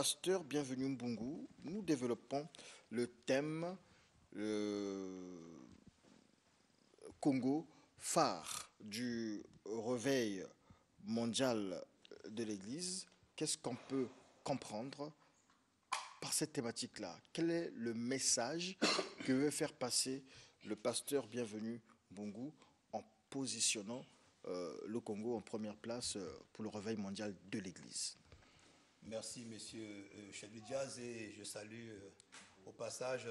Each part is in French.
pasteur Bienvenu Mbungu, nous développons le thème Congo phare du réveil mondial de l'Église. Qu'est-ce qu'on peut comprendre par cette thématique-là? Quel est le message que veut faire passer le pasteur Bienvenu Mbungu en positionnant le Congo en première place pour le réveil mondial de l'Église? Merci, monsieur Chadwi Diaz, et je salue au passage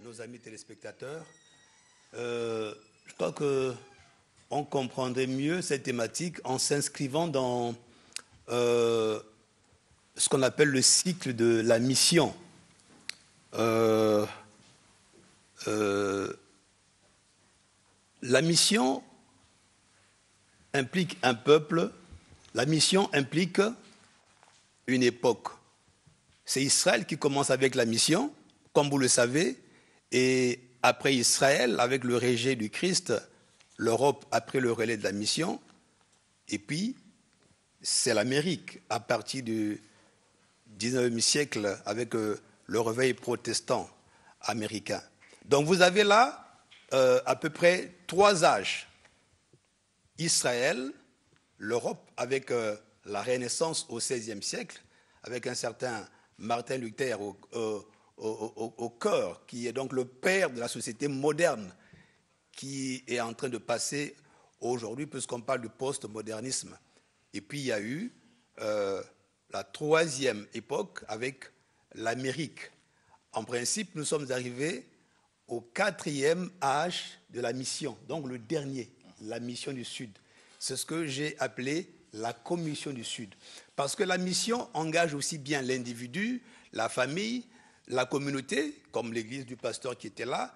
nos amis téléspectateurs. Je crois qu'on comprendrait mieux cette thématique en s'inscrivant dans ce qu'on appelle le cycle de la mission. La mission implique un peuple, la mission implique une époque. C'est Israël qui commence avec la mission, comme vous le savez, et après Israël, avec le rejet du Christ, l'Europe a pris le relais de la mission, et puis c'est l'Amérique à partir du 19e siècle avec le réveil protestant américain. Donc vous avez là à peu près 3 âges. Israël, l'Europe avec la Renaissance au XVIe siècle, avec un certain Martin Luther au cœur, qui est donc le père de la société moderne, qui est en train de passer aujourd'hui, puisqu'on parle du post-modernisme. Et puis il y a eu la 3e époque avec l'Amérique. En principe, nous sommes arrivés au 4e âge de la mission, donc le dernier, la mission du Sud. C'est ce que j'ai appelé la commission du Sud. Parce que la mission engage aussi bien l'individu, la famille, la communauté, comme l'église du pasteur qui était là,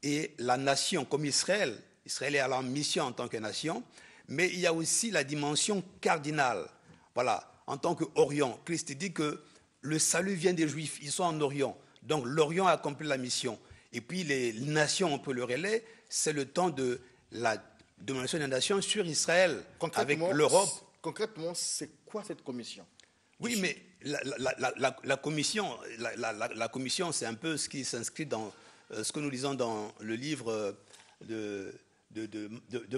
et la nation, comme Israël. Israël est à la mission en tant que nation, mais il y a aussi la dimension cardinale. Voilà, en tant qu'Orient, Christ dit que le salut vient des Juifs, ils sont en Orient. Donc l'Orient a accompli la mission. Et puis les nations, on peut le relais, c'est le temps de la domination des nations sur Israël, avec l'Europe. Concrètement, c'est quoi cette commission? Oui, mais la commission, c'est un peu ce qui s'inscrit dans ce que nous lisons dans le livre de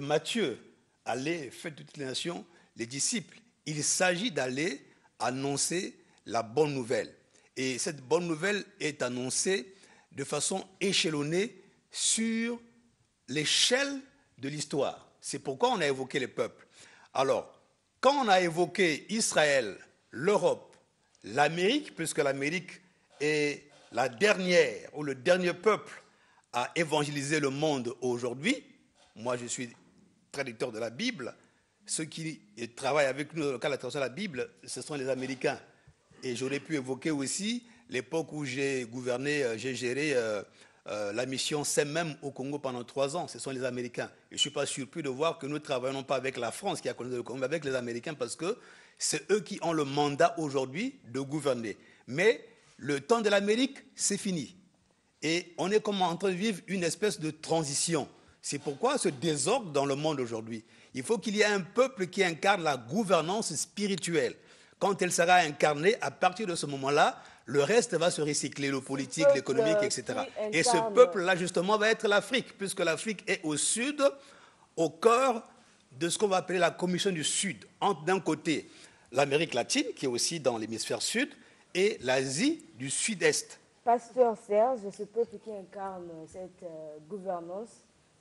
Matthieu. Allez, faites toutes les nations, les disciples. Il s'agit d'aller annoncer la bonne nouvelle. Et cette bonne nouvelle est annoncée de façon échelonnée sur l'échelle de l'histoire. C'est pourquoi on a évoqué les peuples. Alors, quand on a évoqué Israël, l'Europe, l'Amérique, puisque l'Amérique est la dernière ou le dernier peuple à évangéliser le monde aujourd'hui, moi je suis traducteur de la Bible, ceux qui travaillent avec nous dans le cadre de la traduction de la Bible, ce sont les Américains. Et j'aurais pu évoquer aussi l'époque où j'ai gouverné, j'ai géré la mission SEMEM au Congo pendant 3 ans, ce sont les Américains. Et je ne suis pas surpris de voir que nous ne travaillons pas avec la France qui a colonisé le Congo, mais avec les Américains parce que c'est eux qui ont le mandat aujourd'hui de gouverner. Mais le temps de l'Amérique, c'est fini. Et on est comme en train de vivre une espèce de transition. C'est pourquoi ce désordre dans le monde aujourd'hui. Il faut qu'il y ait un peuple qui incarne la gouvernance spirituelle. Quand elle sera incarnée, à partir de ce moment-là, le reste va se recycler, le politique, l'économique, etc. Et ce peuple-là, justement, va être l'Afrique, puisque l'Afrique est au sud, au cœur de ce qu'on va appeler la commission du Sud. Entre d'un côté l'Amérique latine, qui est aussi dans l'hémisphère sud, et l'Asie du Sud-Est. Pasteur Serge, ce peuple qui incarne cette gouvernance,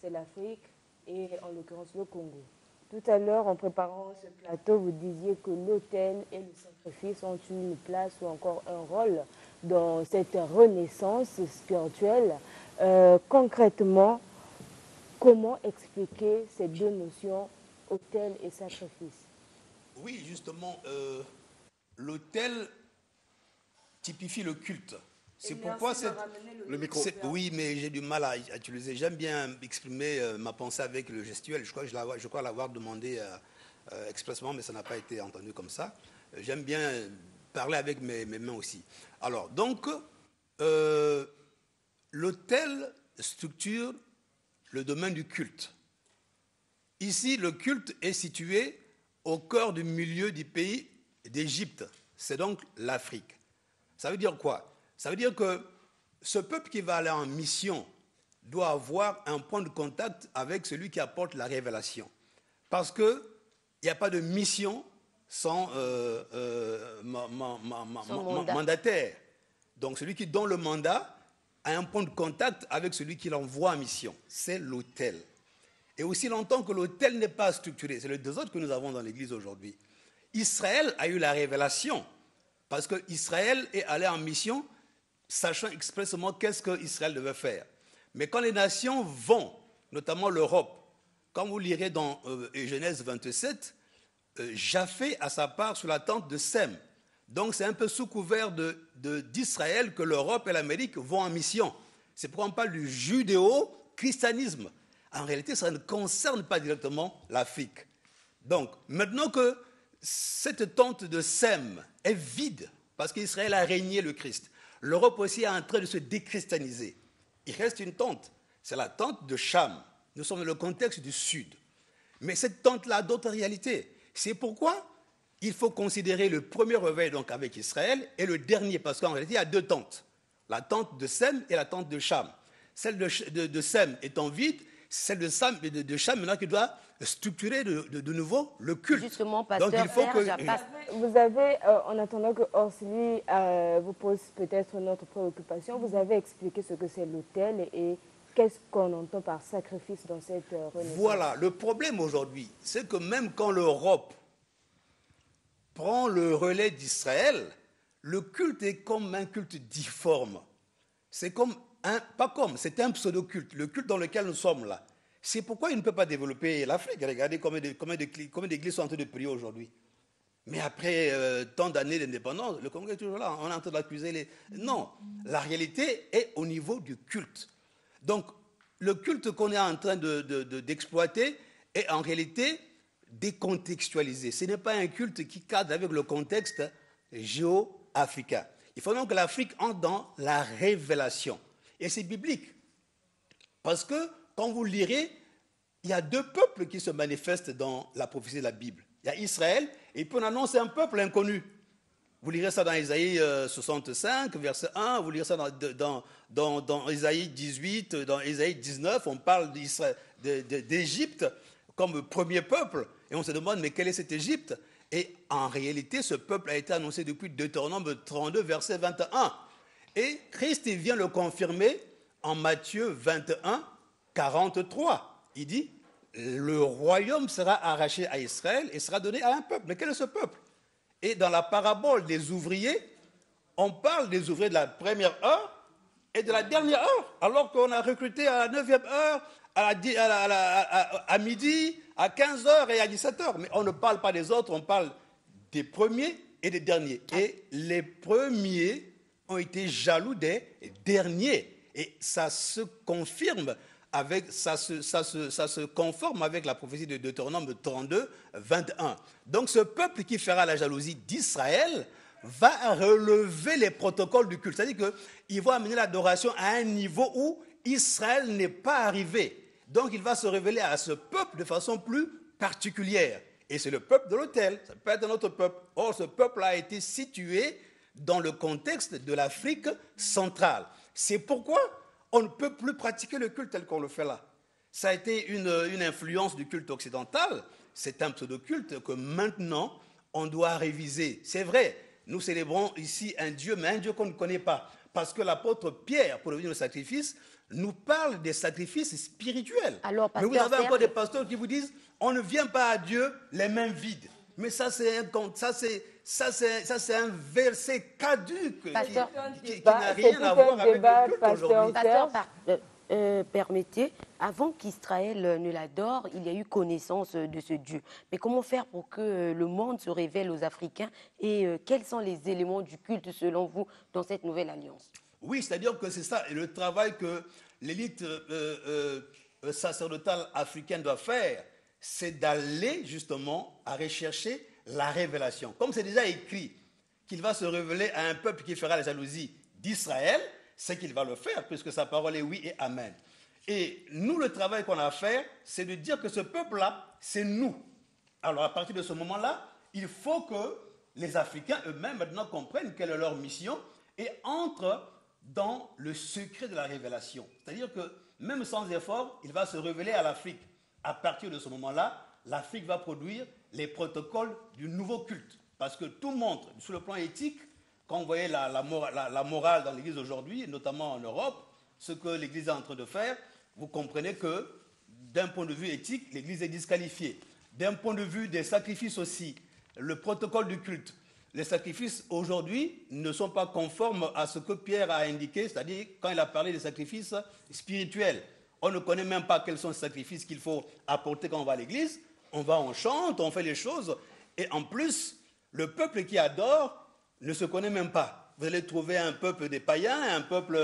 c'est l'Afrique et en l'occurrence le Congo. Tout à l'heure, en préparant ce plateau, vous disiez que l'autel et le sacrifice ont eu une place ou encore un rôle dans cette renaissance spirituelle. Concrètement, comment expliquer ces deux notions, autel et sacrifice? Oui, justement, l'autel typifie le culte. C'est pourquoi le micro. Oui, mais j'ai du mal à utiliser. J'aime bien exprimer ma pensée avec le gestuel. Je crois l'avoir demandé expressément, mais ça n'a pas été entendu comme ça. J'aime bien parler avec mes mains aussi. Alors, donc, l'autel structure le domaine du culte. Ici, le culte est situé au cœur du milieu du pays d'Égypte. C'est donc l'Afrique. Ça veut dire quoi? Ça veut dire que ce peuple qui va aller en mission doit avoir un point de contact avec celui qui apporte la révélation. Parce qu'il n'y a pas de mission sans mandataire. Donc celui qui donne le mandat a un point de contact avec celui qui l'envoie en mission. C'est l'autel. Et aussi longtemps que l'autel n'est pas structuré, c'est le désordre que nous avons dans l'Église aujourd'hui. Israël a eu la révélation, parce qu'Israël est allé en mission, sachant expressément qu'est-ce qu'Israël devait faire. Mais quand les nations vont, notamment l'Europe, quand vous lirez dans Genèse 27, Japheth a sa part sur la tente de Sem. Donc c'est un peu sous couvert d'Israël que l'Europe et l'Amérique vont en mission. C'est pourquoi on parle du judéo-christianisme. En réalité, ça ne concerne pas directement l'Afrique. Donc, maintenant que cette tente de Sem est vide, parce qu'Israël a régné le Christ, l'Europe aussi est en train de se déchristianiser. Il reste une tente, c'est la tente de Cham. Nous sommes dans le contexte du Sud. Mais cette tente-là a d'autres réalités. C'est pourquoi il faut considérer le premier réveil donc avec Israël et le dernier, parce qu'en réalité, il y a deux tentes. La tente de Sem et la tente de Cham. Celle de Sem étant vide, celle de Cham maintenant qui doit structurer de nouveau le culte. Justement, pasteur, donc il faut Vous avez, en attendant que Orsili vous pose peut-être notre préoccupation, vous avez expliqué ce que c'est l'autel et qu'est-ce qu'on entend par sacrifice dans cette renaissance. Voilà, le problème aujourd'hui, c'est que même quand l'Europe prend le relais d'Israël, le culte est comme un culte difforme. C'est comme c'est un pseudo-culte, le culte dans lequel nous sommes là. C'est pourquoi il ne peut pas développer l'Afrique. Regardez combien d'églises sont en train de prier aujourd'hui. Mais après tant d'années d'indépendance, le Congo est toujours là. On est en train d'accuser Non, la réalité est au niveau du culte. Donc, le culte qu'on est en train d'exploiter est en réalité décontextualisé. Ce n'est pas un culte qui cadre avec le contexte géo-africain. Il faut donc que l'Afrique entre dans la révélation. Et c'est biblique. Parce que, quand vous lirez, il y a deux peuples qui se manifestent dans la prophétie de la Bible. Il y a Israël, et puis on annonce un peuple inconnu. Vous lirez ça dans Isaïe 65, verset 1, vous lirez ça dans Isaïe 18, dans Isaïe 19, on parle d'Égypte comme premier peuple, et on se demande, mais quelle est cette Égypte? Et en réalité, ce peuple a été annoncé depuis Deutéronome 32, verset 21. Et Christ vient le confirmer en Matthieu 21, 43. Il dit, le royaume sera arraché à Israël et sera donné à un peuple. Mais quel est ce peuple? Et dans la parabole des ouvriers, on parle des ouvriers de la première heure et de la dernière heure, alors qu'on a recruté à la 9e heure, à midi, à 15 heures et à 17 heures. Mais on ne parle pas des autres, on parle des premiers et des derniers. Et les premiers ont été jaloux des derniers. Et ça se confirme ça se conforme avec la prophétie de Deutéronome 32, 21. Donc ce peuple qui fera la jalousie d'Israël va relever les protocoles du culte. C'est-à-dire qu'il va amener l'adoration à un niveau où Israël n'est pas arrivé. Donc il va se révéler à ce peuple de façon plus particulière. Et c'est le peuple de l'autel, ça peut être un autre peuple. Or, ce peuple a été situé dans le contexte de l'Afrique centrale. C'est pourquoi on ne peut plus pratiquer le culte tel qu'on le fait là. Ça a été une influence du culte occidental. C'est un pseudo-culte que maintenant, on doit réviser. C'est vrai, nous célébrons ici un Dieu, mais un Dieu qu'on ne connaît pas. Parce que l'apôtre Pierre, pour revenir au sacrifice, nous parle des sacrifices spirituels. Alors, mais vous avez encore des pasteurs qui vous disent, on ne vient pas à Dieu les mains vides. Mais ça, c'est un verset caduc qui n'a rien à voir avec le culte aujourd'hui. Pasteur, permettez, avant qu'Israël ne l'adore, il y a eu connaissance de ce Dieu. Mais comment faire pour que le monde se révèle aux Africains et quels sont les éléments du culte selon vous dans cette nouvelle alliance? Oui, c'est-à-dire que c'est ça, et le travail que l'élite sacerdotale africaine doit faire, c'est d'aller justement à rechercher la révélation. Comme c'est déjà écrit qu'il va se révéler à un peuple qui fera la jalousie d'Israël, c'est qu'il va le faire, puisque sa parole est oui et amen. Et nous, le travail qu'on a à faire, c'est de dire que ce peuple-là, c'est nous. Alors, à partir de ce moment-là, il faut que les Africains eux-mêmes maintenant comprennent quelle est leur mission et entre dans le secret de la révélation. C'est-à-dire que même sans effort, il va se révéler à l'Afrique. À partir de ce moment-là, l'Afrique va produire les protocoles du nouveau culte. Parce que tout montre, sur le plan éthique, quand vous voyez la morale dans l'Église aujourd'hui, notamment en Europe, ce que l'Église est en train de faire, vous comprenez que d'un point de vue éthique, l'Église est disqualifiée. D'un point de vue des sacrifices aussi, le protocole du culte, les sacrifices aujourd'hui ne sont pas conformes à ce que Pierre a indiqué, c'est-à-dire quand il a parlé des sacrifices spirituels. On ne connaît même pas quels sont les sacrifices qu'il faut apporter quand on va à l'église. On chante, on fait les choses. Et en plus, le peuple qui adore ne se connaît même pas. Vous allez trouver un peuple des païens, un peuple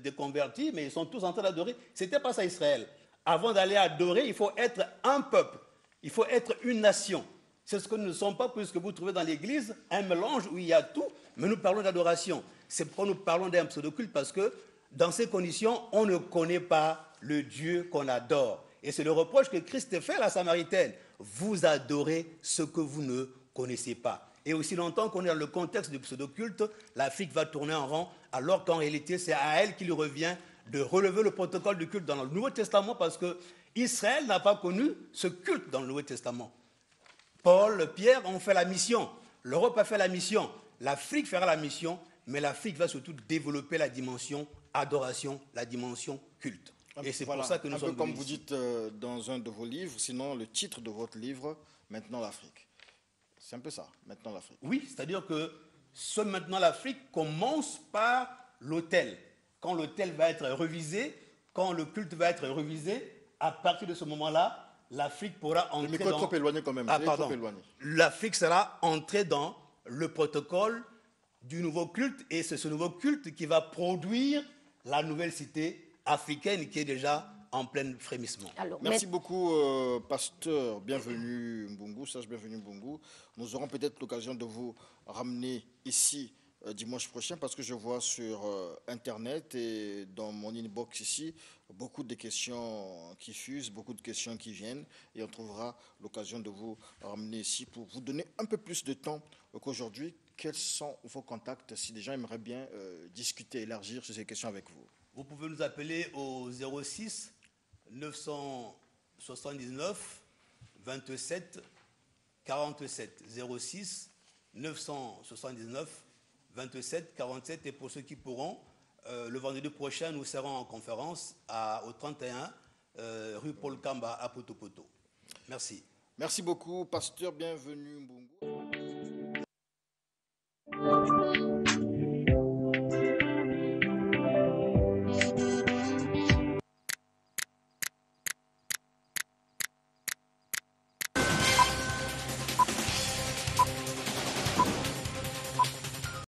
des convertis, mais ils sont tous en train d'adorer. Ce n'était pas ça Israël. Avant d'aller adorer, il faut être un peuple. Il faut être une nation. C'est ce que nous ne sommes pas, puisque vous trouvez dans l'Église un mélange où il y a tout, mais nous parlons d'adoration. C'est pourquoi nous parlons d'un pseudo-culte, parce que dans ces conditions, on ne connaît pas le Dieu qu'on adore. Et c'est le reproche que Christ fait à la Samaritaine. Vous adorez ce que vous ne connaissez pas. Et aussi longtemps qu'on est dans le contexte du pseudo-culte, l'Afrique va tourner en rond, alors qu'en réalité, c'est à elle qu'il revient de relever le protocole du culte dans le Nouveau Testament, parce que Israël n'a pas connu ce culte dans le Nouveau Testament. Paul, Pierre ont fait la mission. L'Europe a fait la mission. L'Afrique fera la mission, mais l'Afrique va surtout développer la dimension adoration, la dimension culte. Et c'est pour ça que nous sommes venus ici. Un peu comme vous dites dans un de vos livres, sinon le titre de votre livre, Maintenant l'Afrique. C'est un peu ça, Maintenant l'Afrique. Oui, c'est-à-dire que ce Maintenant l'Afrique commence par l'autel. Quand l'autel va être révisé, quand le culte va être révisé, à partir de ce moment-là, l'Afrique pourra entrer le micro est trop éloigné quand même. Trop éloigné. L'Afrique sera entrée dans le protocole du nouveau culte, et c'est ce nouveau culte qui va produire la nouvelle cité africaine qui est déjà en plein frémissement. Alors, merci beaucoup, pasteur. Bienvenue Mbungu, sage bienvenue Mbungu. Nous aurons peut-être l'occasion de vous ramener ici dimanche prochain, parce que je vois sur Internet et dans mon inbox ici beaucoup de questions qui fusent, beaucoup de questions qui viennent, et on trouvera l'occasion de vous ramener ici pour vous donner un peu plus de temps qu'aujourd'hui. Quels sont vos contacts si des gens aimeraient bien discuter, élargir sur ces questions avec vous? Vous pouvez nous appeler au 06 979 27 47 06 979 27 47, et pour ceux qui pourront, le vendredi prochain, nous serons en conférence au 31 rue Paul Kamba à Poto Poto. Merci. Merci beaucoup, pasteur. Bienvenue Mbungu.